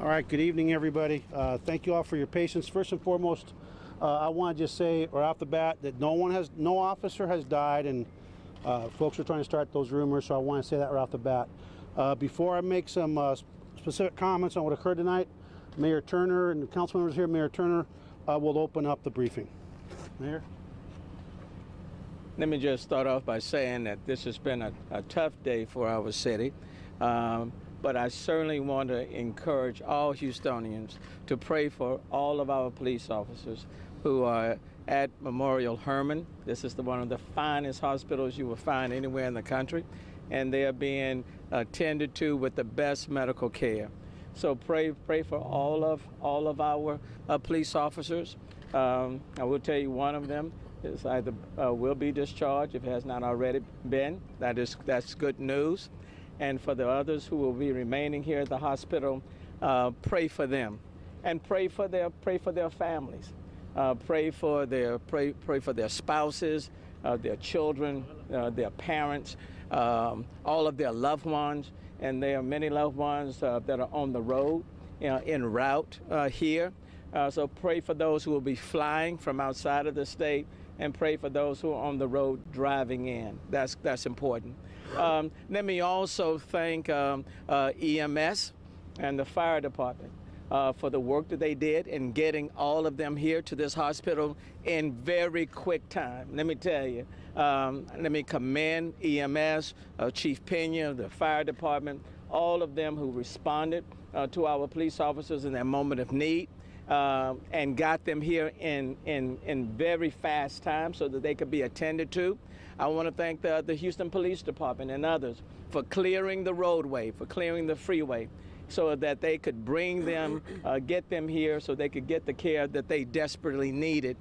All right, good evening, everybody. Thank you all for your patience. First and foremost, I want to just say right off the bat that no officer has died, and folks are trying to start those rumors, so I want to say that right off the bat. Before I make some specific comments on what occurred tonight, Mayor Turner and the council members here, Mayor Turner will open up the briefing. Mayor? Let me just start off by saying that this has been a tough day for our city. But I certainly want to encourage all Houstonians to pray for all of our police officers who are at Memorial Hermann. This is one of the finest hospitals you will find anywhere in the country, and they are being attended to with the best medical care. So pray for all of our police officers. I will tell you, one of them is either will be discharged if it has not already been. That's good news. And for the others who will be remaining here at the hospital, pray for them, and pray for their families. Pray for their spouses, their children, their parents, all of their loved ones, and there are many loved ones that are on the road, en route here. So pray for those who will be flying from outside of the state, and pray for those who are on the road driving in. That's important. Let me also thank EMS and the fire department for the work that they did in getting all of them here to this hospital in very quick time. Let me tell you, let me commend EMS, Chief Pena, the fire department, all of them who responded to our police officers in their moment of need. And got them here in very fast time so that they could be attended to. I want to thank the Houston Police Department and others for clearing the roadway, for clearing the freeway, so that they could bring them, get them here so they could get the care that they desperately needed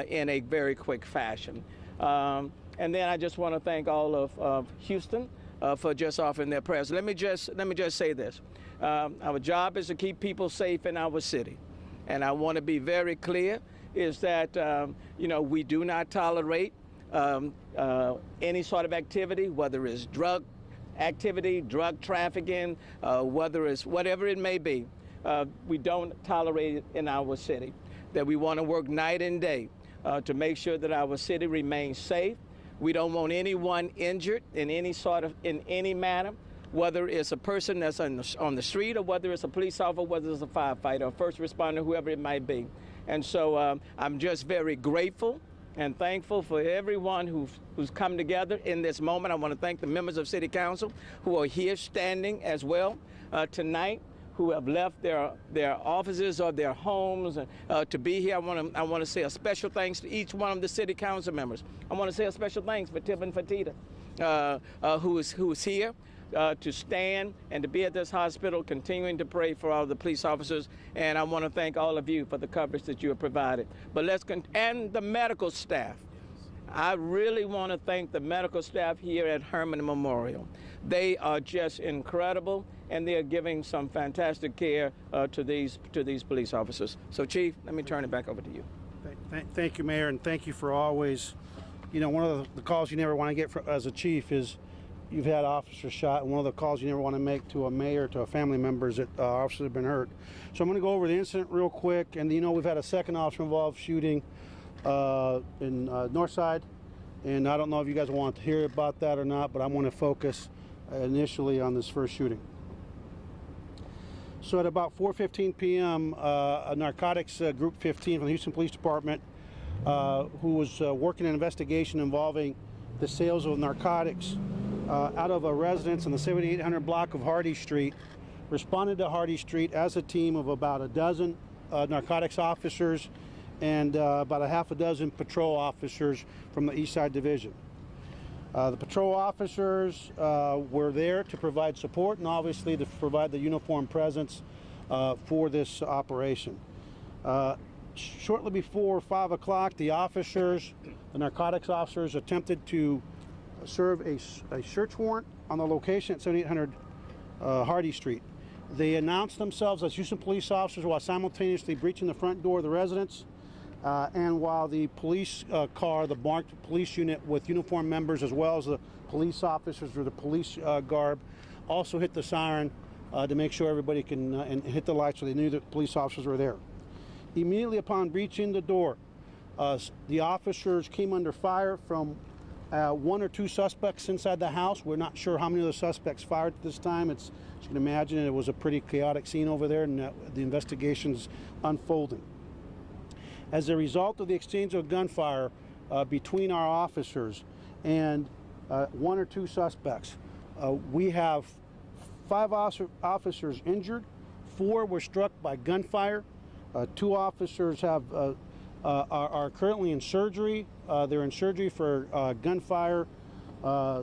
in a very quick fashion. And then I just want to thank all of Houston for just offering their prayers. Let me just say this. Our job is to keep people safe in our city. And I want to be very clear, is that, we do not tolerate any sort of activity, whether it's drug activity, drug trafficking, whether it's whatever it may be. We don't tolerate it in our city. That we want to work night and day to make sure that our city remains safe. We don't want anyone injured in any manner, whether it's a person that's on the street, or whether it's a police officer, whether it's a firefighter, or first responder, whoever it might be. And so I'm just very grateful and thankful for everyone who's come together in this moment. I want to thank the members of City Council who are here standing as well tonight, who have left their offices or their homes to be here. I want to say a special thanks to each one of the City Council members. I want to say a special thanks for Tip and Fatita, who is here. To stand and to be at this hospital, continuing to pray for all the police officers. And I want to thank all of you for the coverage that you have provided. But and the medical staff. I really want to thank the medical staff here at Hermann Memorial. They are just incredible, and they are giving some fantastic care to these police officers. So, Chief, let me turn it back over to you. Thank you, Mayor, and thank you for always, one of the calls you never want to get as a chief is you've had officers shot, and one of the calls you never want to make to a mayor, to a family member, is that officers have been hurt. So I'm going to go over the incident real quick, and we've had a second officer involved shooting in Northside, and I don't know if you guys want to hear about that or not, but I'm going to focus initially on this first shooting. So at about 4:15 p.m., a narcotics group 15 from the Houston Police Department, who was working an investigation involving the sales of narcotics out of a residence in the 7800 block of Hardy Street, responded to Hardy Street as a team of about a dozen narcotics officers and about a half a dozen patrol officers from the East Side Division. The patrol officers were there to provide support and obviously to provide the uniform presence for this operation. Shortly before 5 o'clock, the narcotics officers attempted to serve a search warrant on the location at 7800 Hardy Street. They announced themselves as Houston police officers while simultaneously breaching the front door of the residence, and while the police car, the marked police unit with uniformed members as well as the police officers or the police garb, also hit the siren to make sure everybody can and hit the lights so they knew that police officers were there. Immediately upon breaching the door, the officers came under fire from one or two suspects inside the house. We're not sure how many of the suspects fired at this time. As you can imagine, it was a pretty chaotic scene over there, and the investigation's unfolding. As a result of the exchange of gunfire between our officers and one or two suspects, we have 5 officers injured. 4 were struck by gunfire. 2 officers are currently in surgery. They're in surgery for gunfire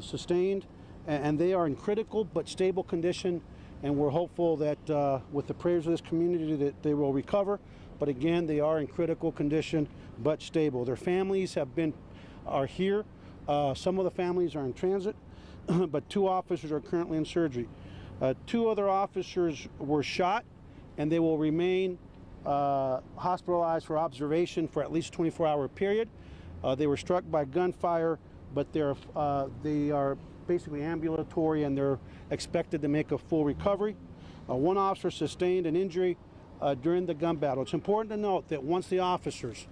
sustained, and they are in critical but stable condition. And we're hopeful that with the prayers of this community that they will recover. But again, they are in critical condition but stable. Their families are here. Some of the families are in transit, but 2 officers are currently in surgery. 2 other officers were shot, and they will remain hospitalized for observation for at least a 24-hour period. They were struck by gunfire, but they are basically ambulatory, and they're expected to make a full recovery. 1 officer sustained an injury during the gun battle. It's important to note that once the officers,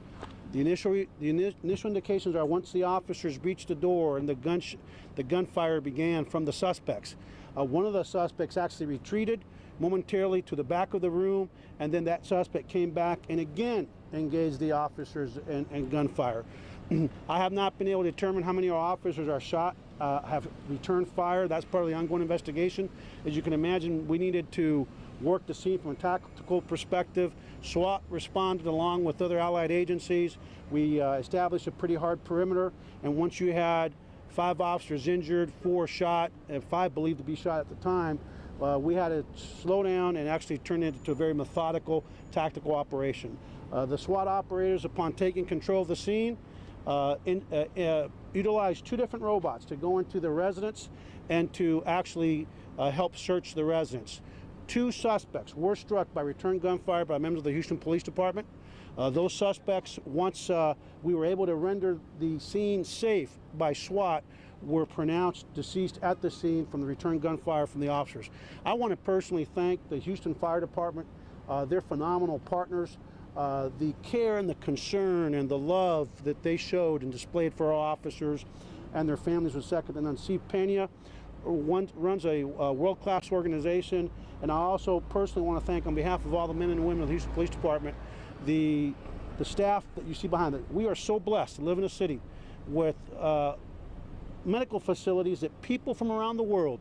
the initial indications are once the officers breached the door and the gunfire began from the suspects. One of the suspects actually retreated momentarily to the back of the room, and then that suspect came back and again engaged the officers in gunfire. I have not been able to determine how many of our officers are shot, have returned fire. That's part of the ongoing investigation. As you can imagine, we needed to work the scene from a tactical perspective. SWAT responded along with other allied agencies. We established a pretty hard perimeter, and once you had 5 officers injured, 4 shot, and 5 believed to be shot at the time, we had to slow down and actually turn it into a very methodical, tactical operation. The SWAT operators, upon taking control of the scene, utilized 2 different robots to go into the residence and to actually help search the residence. 2 suspects were struck by return gunfire by members of the Houston Police Department. Those suspects, once we were able to render the scene safe by SWAT, were pronounced deceased at the scene from the return gunfire from the officers. I want to personally thank the Houston Fire Department. They're phenomenal partners. The care and the concern and the love that they showed and displayed for our officers and their families was second to none. Steve Pena runs a world-class organization, and I also personally want to thank, on behalf of all the men and women of the Houston Police Department, the staff that you see behind it. We are so blessed to live in a city with medical facilities that people from around the world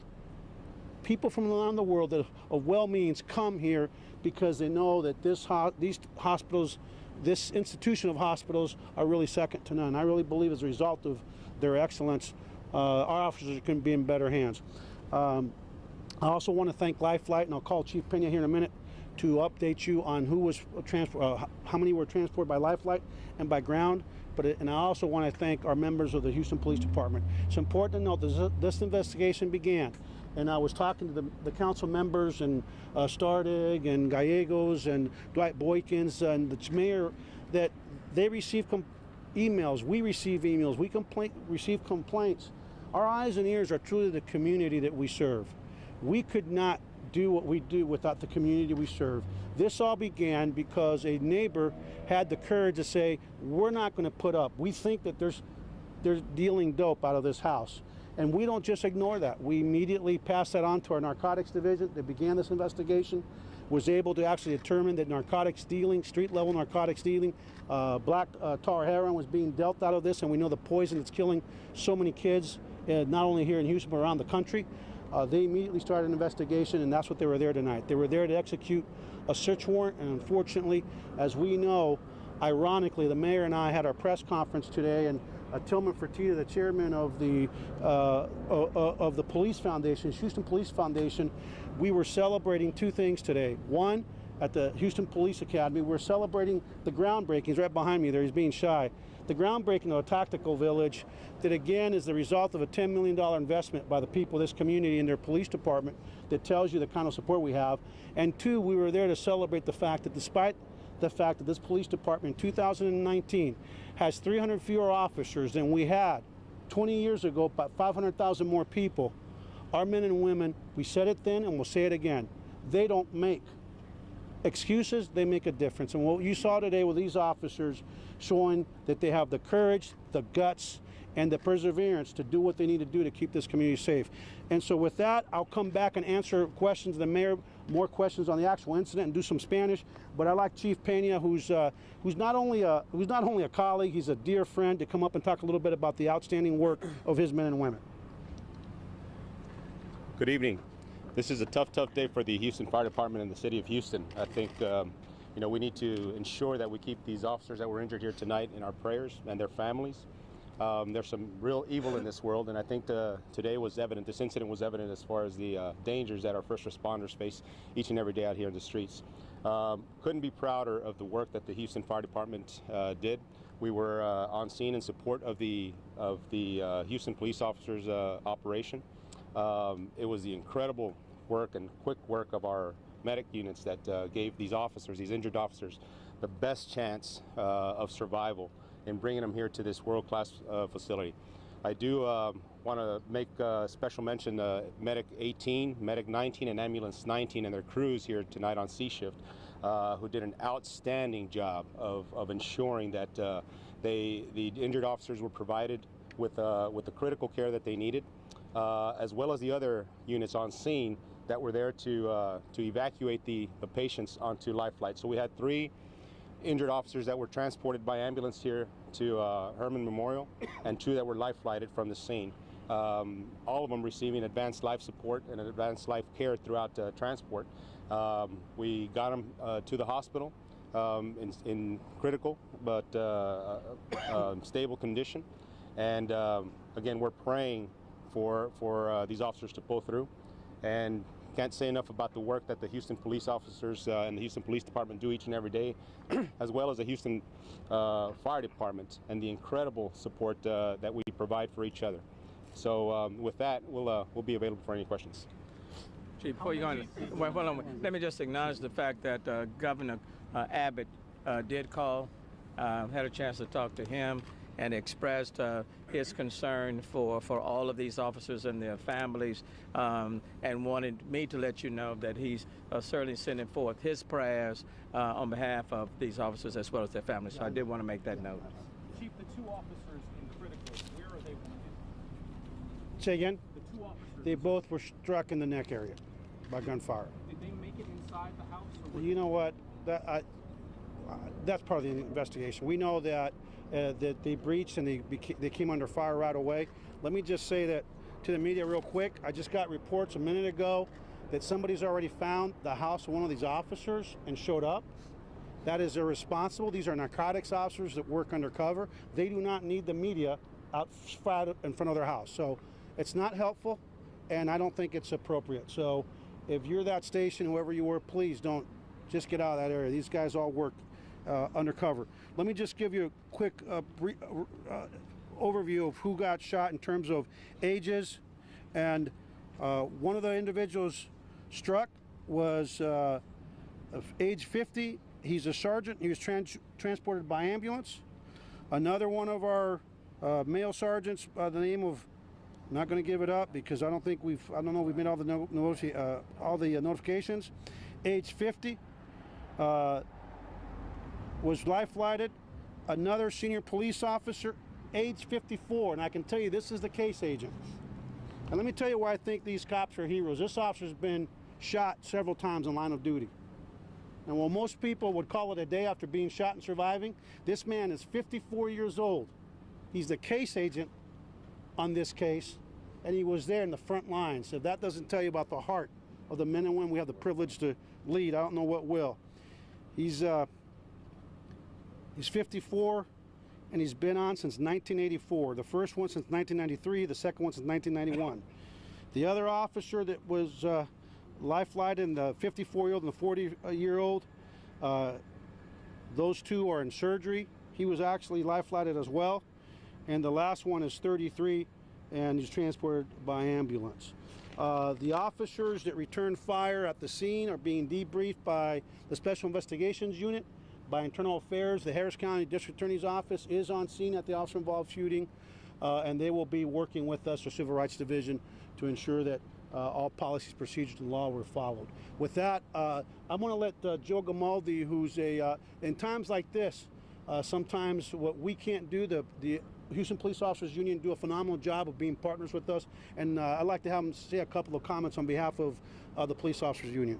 that of well means come here because they know that these hospitals, this institution of hospitals, are really second to none. I really believe as a result of their excellence, our officers can be in better hands. I also want to thank LifeFlight, and I'll call Chief Pena here in a minute to update you on who was how many were transported by LifeFlight and by ground. And I also want to thank our members of the Houston Police Department. It's important to note that this investigation began, and I was talking to the council members and Stardig and Gallegos and Dwight Boykins and the mayor, that they received emails, we receive emails, we receive complaints. Our eyes and ears are truly the community that we serve. We could not do what we do without the community we serve. This all began because a neighbor had the courage to say, we're not going to put up. We think that they're dealing dope out of this house. And we don't just ignore that. We immediately passed that on to our narcotics division that began this investigation, was able to actually determine that narcotics dealing, street-level narcotics dealing, black tar heroin was being dealt out of this, and we know the poison that's killing so many kids, not only here in Houston, but around the country. They immediately started an investigation, and that's what they were there tonight. They were there to execute a search warrant, and unfortunately, as we know, ironically, the mayor and I had our press conference today, and Tillman Fertitta, the chairman of the Police Foundation, Houston Police Foundation, we were celebrating 2 things today. One, at the Houston Police Academy, we're celebrating the groundbreaking. He's right behind me there, he's being shy. The groundbreaking of a tactical village that, again, is the result of a $10 million investment by the people of this community in their police department that tells you the kind of support we have. And 2, we were there to celebrate the fact that despite the fact that this police department in 2019 has 300 fewer officers than we had 20 years ago, about 500,000 more people, our men and women, we said it then and we'll say it again, they don't make excuses, they make a difference. And what you saw today with these officers showing that they have the courage, the guts, and the perseverance to do what they need to do to keep this community safe. And so with that, I'll come back and answer questions of the mayor, more questions on the actual incident, and do some Spanish. But I'd like Chief Pena, who's not only a colleague, he's a dear friend, to come up and talk a little bit about the outstanding work of his men and women. Good evening. This is a tough day for the Houston Fire Department and the city of Houston. I think we need to ensure that we keep these officers that were injured here tonight in our prayers, and their families. There's some real evil in this world, and I think today was evident, this incident was evident as far as the dangers that our first responders face each and every day out here in the streets. Couldn't be prouder of the work that the Houston Fire Department did. We were on scene in support of the Houston police officers' operation. It was the incredible work and quick work of our medic units that gave these officers, these injured officers, the best chance of survival in bringing them here to this world-class facility. I do want to make special mention Medic 18, Medic 19, and Ambulance 19 and their crews here tonight on C shift, who did an outstanding job of ensuring that the injured officers were provided with the critical care that they needed, as well as the other units on scene that were there to evacuate the patients onto life flight. So we had 3 injured officers that were transported by ambulance here to Herman Memorial, and 2 that were life flighted from the scene. All of them receiving advanced life support and advanced life care throughout transport. We got them to the hospital in critical but stable condition. And again, we're praying for these officers to pull through. And can't say enough about the work that the Houston police officers and the Houston Police Department do each and every day, as well as the Houston Fire Department, and the incredible support that we provide for each other. So with that, we'll be available for any questions. Chief, before you go on, well, hold on. Let me just acknowledge the fact that Governor Abbott did call, had a chance to talk to him, and expressed his concern for all of these officers and their families, and wanted me to let you know that he's certainly sending forth his prayers on behalf of these officers as well as their families. So I did want to make that note. Chief, the 2 officers in critical, where are they wounded? Say again? The 2 officers. They both were struck in the neck area by gunfire. Did they make it inside the house? Or You know what? That's part of the investigation. We know that they breached and they came under fire right away. Let me just say that to the media real quick. I just got reports a minute ago that somebody's already found the house of one of these officers and showed up. That is irresponsible. These are narcotics officers that work undercover. They do not need the media out in front of their house. So it's not helpful, and I don't think it's appropriate. So if you're that station, whoever you were, please don't just get out of that area. These guys all work undercover. Let me just give you a quick overview of who got shot in terms of ages. And one of the individuals struck was age 50. He's a sergeant. He was transported by ambulance. Another one of our male sergeants by the name of, I'm not going to give it up because I don't think we've made all the notifications. Age 50. Was life flighted. Another senior police officer, age 54, and I can tell you this is the case agent. And let me tell you why I think these cops are heroes. This officer's been shot several times in line of duty. And while most people would call it a day after being shot and surviving, this man is 54 years old. He's the case agent on this case, and he was there in the front line. So if that doesn't tell you about the heart of the men and women we have the privilege to lead, I don't know what will. He's 54, and he's been on since 1984. The first one since 1993, the second one since 1991. The other officer that was life flighted, the 54-year-old and the 40-year-old, those 2 are in surgery. He was actually life flighted as well. And the last one is 33, and he's transported by ambulance. The officers that returned fire at the scene are being debriefed by the Special Investigations Unit, by Internal Affairs. The Harris County District Attorney's Office is on scene at the officer-involved shooting, and they will be working with us, the Civil Rights Division, to ensure that all policies, procedures, and law were followed. With that, I'm going to let Joe Gamaldi, who's in times like this, sometimes what we can't do, the Houston Police Officers Union do a phenomenal job of being partners with us, and I'd like to have him say a couple of comments on behalf of the Police Officers Union.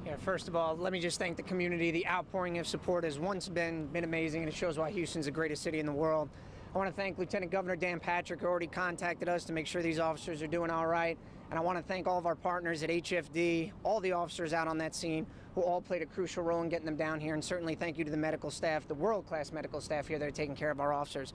Yeah, first of all, let me just thank the community. The outpouring of support has once been amazing, and it shows why Houston's the greatest city in the world. I want to thank Lieutenant Governor Dan Patrick, who already contacted us to make sure these officers are doing all right. And I want to thank all of our partners at HFD, all the officers out on that scene, who all played a crucial role in getting them down here. And certainly thank you to the medical staff, the world-class medical staff here that are taking care of our officers.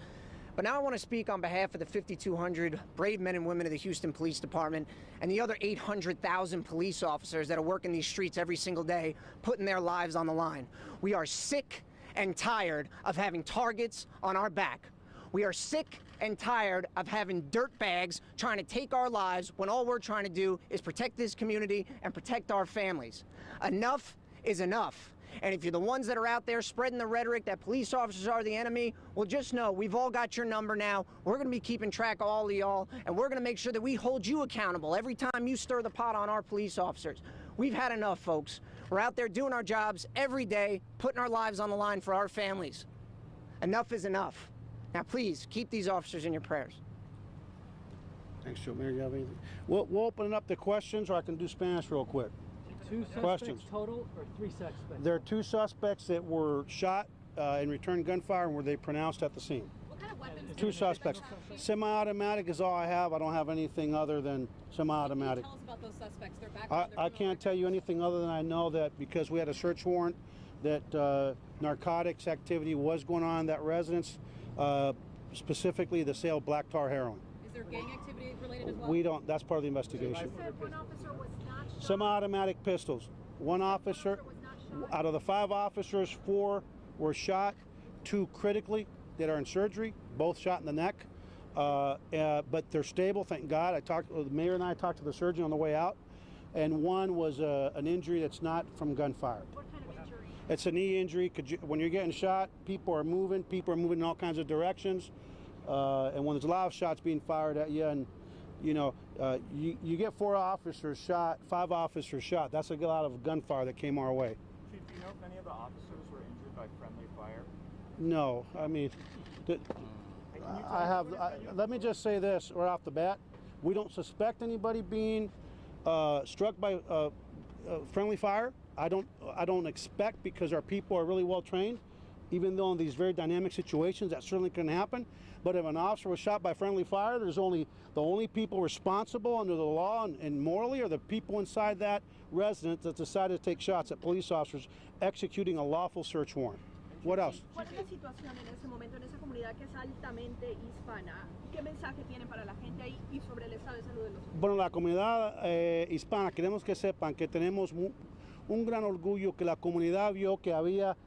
But now I want to speak on behalf of the 5,200 brave men and women of the Houston Police Department and the other 800,000 police officers that are working these streets every single day, putting their lives on the line. We are sick and tired of having targets on our back. We are sick and tired of having dirtbags trying to take our lives when all we're trying to do is protect this community and protect our families. Enough is enough. And if you're the ones that are out there spreading the rhetoric that police officers are the enemy, well, just know we've all got your number now. We're going to be keeping track of all of y'all, and we're going to make sure that we hold you accountable every time you stir the pot on our police officers. We've had enough, folks. We're out there doing our jobs every day, putting our lives on the line for our families. Enough is enough. Now, please, keep these officers in your prayers. Thanks, Joe. Mayor, you have anything? We'll open it up to questions, or I can do Spanish real quick. Two suspects Questions. total, or three suspects? There are 2 suspects that were shot and returned gunfire, and were they pronounced at the scene. What kind of weapons? 2 suspects. Semi-automatic is all I have. I don't have anything other than semi-automatic. Tell us about those suspects. Their background. I can't tell you anything other than I know that because we had a search warrant that narcotics activity was going on in that residence, specifically the sale of black tar heroin. Is there gang activity related as well? We don't. That's part of the investigation. You said one officer was not shot. Semi-automatic pistols. One officer, was not shot. out of the 5 officers, 4 were shot, 2 critically that are in surgery, both shot in the neck. But they're stable, thank God. The mayor and I talked to the surgeon on the way out, and one was an injury that's not from gunfire. What kind of injury? It's a knee injury. When you're getting shot, people are moving in all kinds of directions. And when there's a lot of shots being fired at you, and you get 4 officers shot, 5 officers shot. That's a lot of gunfire that came our way. Chief, do you know if any of the officers were injured by friendly fire? No, I mean, let me just say this right off the bat. We don't suspect anybody being struck by friendly fire. I don't expect, because our people are really well trained, even though in these very dynamic situations that certainly can happen. But if an officer was shot by friendly fire, the only people responsible under the law and morally are the people inside that residence that decided to take shots at police officers executing a lawful search warrant. What else? ¿Cuál es la situación en ese momento en esa comunidad que es altamente hispana? ¿Qué mensaje tienen para la gente ahí y sobre el estado de salud de los hombres? Bueno, la comunidad hispana, queremos que sepan que tenemos un gran orgullo que la comunidad vio que había,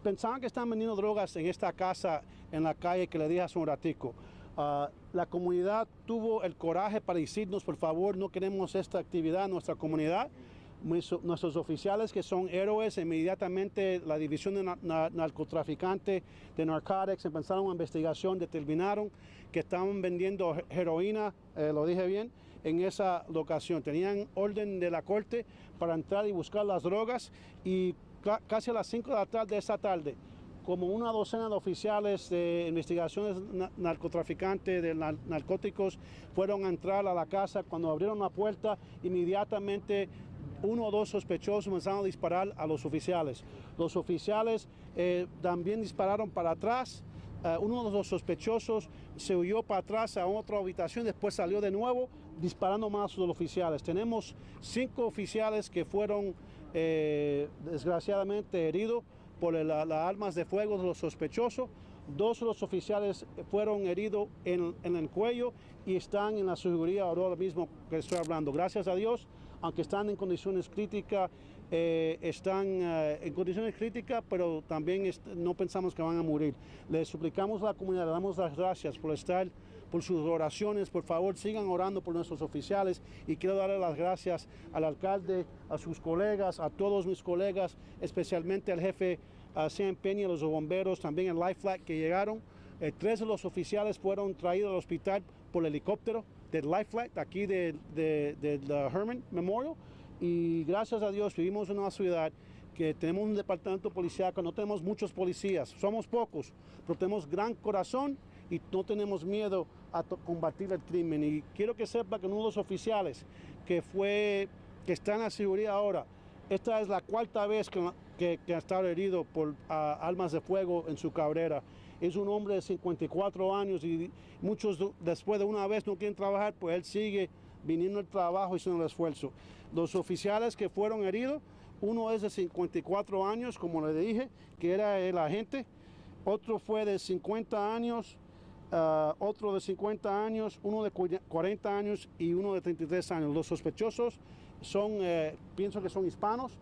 pensaban que estaban vendiendo drogas en esta casa en la calle que le dije hace un ratico. La comunidad tuvo el coraje para decirnos, por favor, no queremos esta actividad en nuestra comunidad. Nuestros oficiales, que son héroes, inmediatamente la división de narcotraficante de narcotics empezaron una investigación, determinaron que estaban vendiendo heroína, lo dije bien, en esa locación. Tenían orden de la corte para entrar y buscar las drogas, y casi a las 5 de la tarde de esta tarde, como una docena de oficiales de investigaciones narcotraficantes de narcóticos fueron a entrar a la casa. Cuando abrieron la puerta, inmediatamente 1 o 2 sospechosos comenzaron a disparar a los oficiales. Los oficiales también dispararon para atrás. Uno de los sospechosos se huyó para atrás a otra habitación, después salió de nuevo disparando más a los oficiales. Tenemos 5 oficiales que fueron desgraciadamente heridos por las armas de fuego de los sospechosos. 2 de los oficiales fueron heridos en el cuello y están en la cirugía ahora mismo que estoy hablando. Gracias a Dios, aunque están en condiciones críticas, pero también no pensamos que van a morir. Les suplicamos a la comunidad, le damos las gracias por sus oraciones. Por favor, sigan orando por nuestros oficiales, y quiero darle las gracias al alcalde, a sus colegas, a todos mis colegas, especialmente al jefe Sam Peña, los bomberos, también el Life Flag que llegaron. 3 de los oficiales fueron traídos al hospital por helicóptero. del Life Flight, aquí del Herman Memorial. Y gracias a Dios vivimos en una ciudad que tenemos un departamento policíaco, no tenemos muchos policías, somos pocos, pero tenemos gran corazón y no tenemos miedo a combatir el crimen. Y quiero que sepa que uno de los oficiales que está en la seguridad ahora, esta es la cuarta vez que ha estado herido por armas de fuego en su carrera. Es un hombre de 54 años y muchos después de una vez no quieren trabajar, pues él sigue viniendo al trabajo y haciendo el esfuerzo. Los oficiales que fueron heridos, uno es de 54 años, como le dije, que era el agente. Otro fue de 50 años, otro de 50 años, uno de 40 años y uno de 33 años. Los sospechosos son, pienso que son hispanos.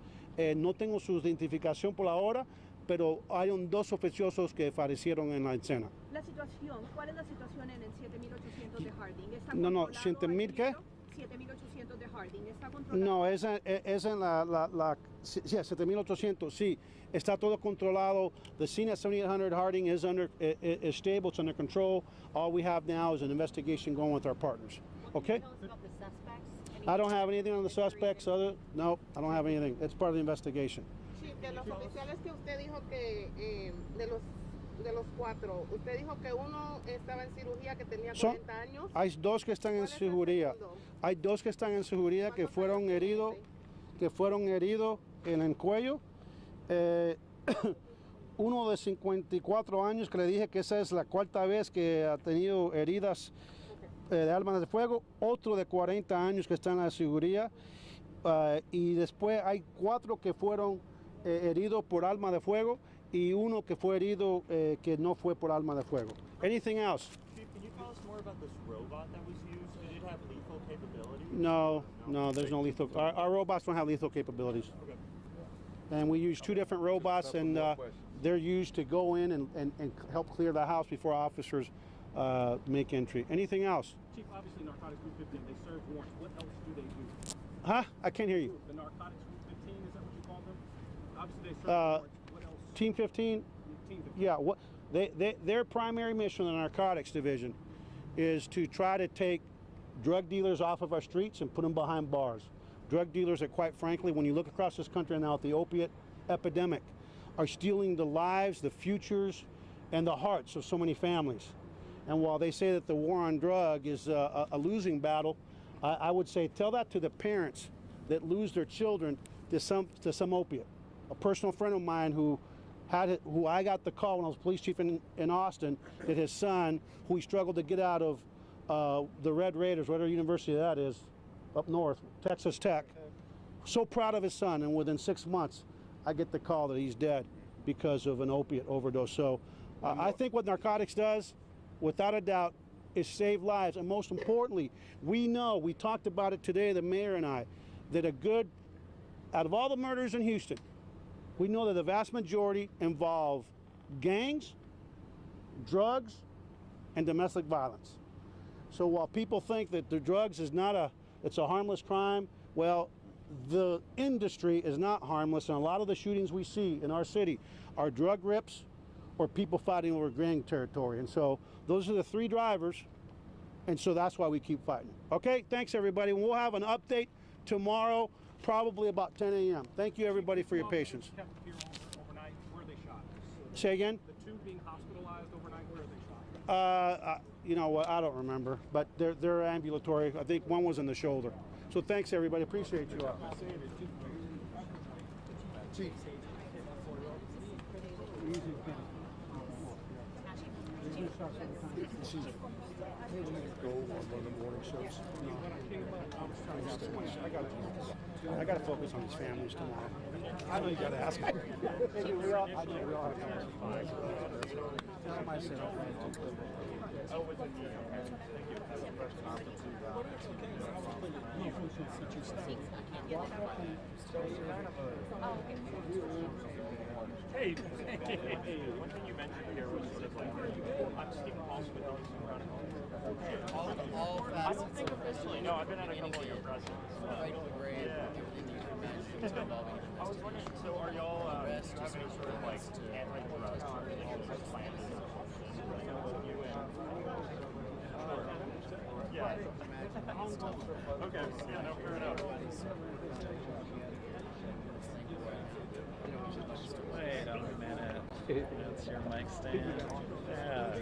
No tengo su identificación por ahora, pero hay dos sospechosos que fallecieron en la escena. La situación, ¿cuál es la situación en el 7800 de Harding? ¿Está No, controlado 7000 el ¿qué? peligro? 7800 de Harding, ¿está controlado? No, es en sí, 7800, sí. Está todo controlado. The scene at 7800 Harding is stable, it's under control. All we have now is an investigation going with our partners. Okay? Tell us about the suspects. I don't have anything on the suspects no, I don't have anything. It's part of the investigation. Sí, de los oficiales que usted dijo que de los cuatro, usted dijo que uno estaba en cirugía que tenía 40 años. Hay dos que están en ¿Cuál es el seguridad. segundo? Hay dos que están en seguridad que fueron heridos en el cuello. Uno de 54 años que le dije que esa es la cuarta vez que ha tenido heridas de armas de fuego. Otro de 40 años que está en la seguridad. Y después hay 4 que fueron heridos por arma de fuego y uno que fue herido que no fue por arma de fuego. Anything else? Chief, can you tell us more about this robot that was used? Did it have lethal capabilities? No, there's no lethal. Our robots don't have lethal capabilities. Okay. And we use 2 different robots, and they're used to go in and help clear the house before officers make entry. Anything else? Chief, obviously Narcotics Group 15, they serve warrants. What else do they do? Huh? I can't hear you. The Narcotics Group 15, is that what you call them? Obviously they serve warrants. What else? Team 15? Team 15. Yeah, their primary mission in the narcotics division is to try to take drug dealers off of our streets and put them behind bars. Drug dealers that, quite frankly, when you look across this country now at the opiate epidemic, are stealing the lives, the futures, and the hearts of so many families. And while they say that the war on drug is a losing battle, I would say tell that to the parents that lose their children to some opiate. A personal friend of mine who I got the call when I was police chief in Austin, that his son, who he struggled to get out of the Red Raiders, whatever university that is, up north, Texas Tech. So proud of his son, and within 6 months, I get the call that he's dead because of an opiate overdose. So I think what narcotics does, without a doubt, is save lives. And most importantly, we talked about it today, the mayor and I, that out of all the murders in Houston, we know that the vast majority involve gangs, drugs, and domestic violence. So while people think that the drugs is it's a harmless crime, well, the industry is not harmless, and a lot of the shootings we see in our city are drug rips or people fighting over gang territory. And so those are the 3 drivers, and so that's why we keep fighting. Okay, thanks everybody. We'll have an update tomorrow, probably about 10 a.m. Thank you everybody for your patience. Kept here overnight. Where are they shot? Say again? The 2 being hospitalized overnight, where are they shot? You know what, I don't remember, but they're ambulatory. I think one was in the shoulder. So thanks everybody, appreciate you all. Chief. Go on one of the morning shows. I got to focus on these families tomorrow. I know you got to ask. I know we all have to. Tell myself. Hey, one thing you mentioned here was sort of like, I'm seeing calls with those running I don't think officially, no, I've been at a couple of your presses. Right to grade, everything you can imagine involving I was wondering, so are y'all, do you have any sort of like anti-trust or anything that's planned? Yeah. Okay, yeah, no, fair enough. Wait a minute. That's your mic stand. Yeah.